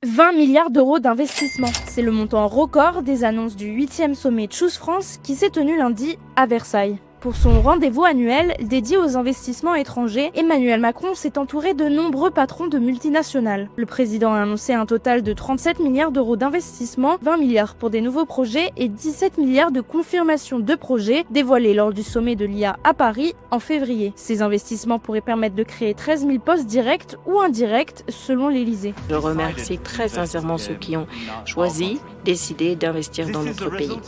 20 milliards d'euros d'investissement. C'est le montant record des annonces du 8e sommet Choose France qui s'est tenu lundi à Versailles. Pour son rendez-vous annuel dédié aux investissements étrangers, Emmanuel Macron s'est entouré de nombreux patrons de multinationales. Le président a annoncé un total de 37 milliards d'euros d'investissement, 20 milliards pour des nouveaux projets et 17 milliards de confirmation de projets dévoilés lors du sommet de l'IA à Paris en février. Ces investissements pourraient permettre de créer 13 000 postes directs ou indirects selon l'Élysée. Je remercie très sincèrement ceux qui ont choisi, décidé d'investir dans notre pays.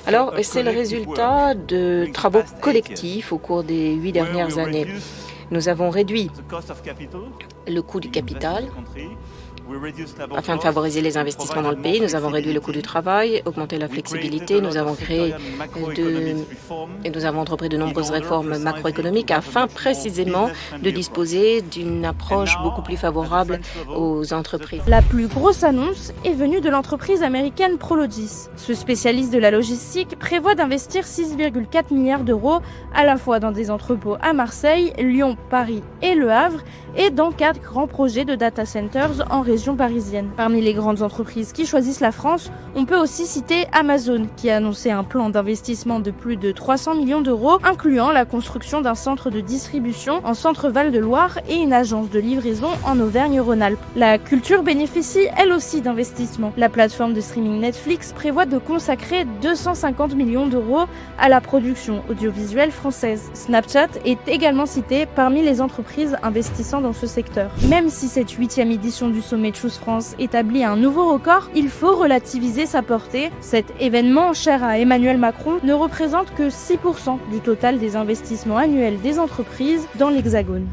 Alors, c'est le résultat de travaux collectifs au cours des 8 dernières années. Nous avons réduit le coût du capital afin de favoriser les investissements dans le pays. Nous avons réduit le coût du travail, augmenté la flexibilité, nous avons entrepris de nombreuses réformes macroéconomiques afin précisément de disposer d'une approche beaucoup plus favorable aux entreprises. La plus grosse annonce est venue de l'entreprise américaine Prologis. Ce spécialiste de la logistique prévoit d'investir 6,4 milliards d'euros à la fois dans des entrepôts à Marseille, Lyon, Paris et Le Havre et dans 4 grands projets de data centers en région parisienne. Parmi les grandes entreprises qui choisissent la France, on peut aussi citer Amazon, qui a annoncé un plan d'investissement de plus de 300 millions d'euros, incluant la construction d'un centre de distribution en centre-Val de Loire et une agence de livraison en Auvergne-Rhône-Alpes. La culture bénéficie elle aussi d'investissements. La plateforme de streaming Netflix prévoit de consacrer 250 millions d'euros à la production audiovisuelle française. Snapchat est également cité parmi les entreprises investissant dans ce secteur. Même si cette 8e édition du sommet Choose France établit un nouveau record, il faut relativiser sa portée. Cet événement, cher à Emmanuel Macron, ne représente que 6% du total des investissements annuels des entreprises dans l'Hexagone.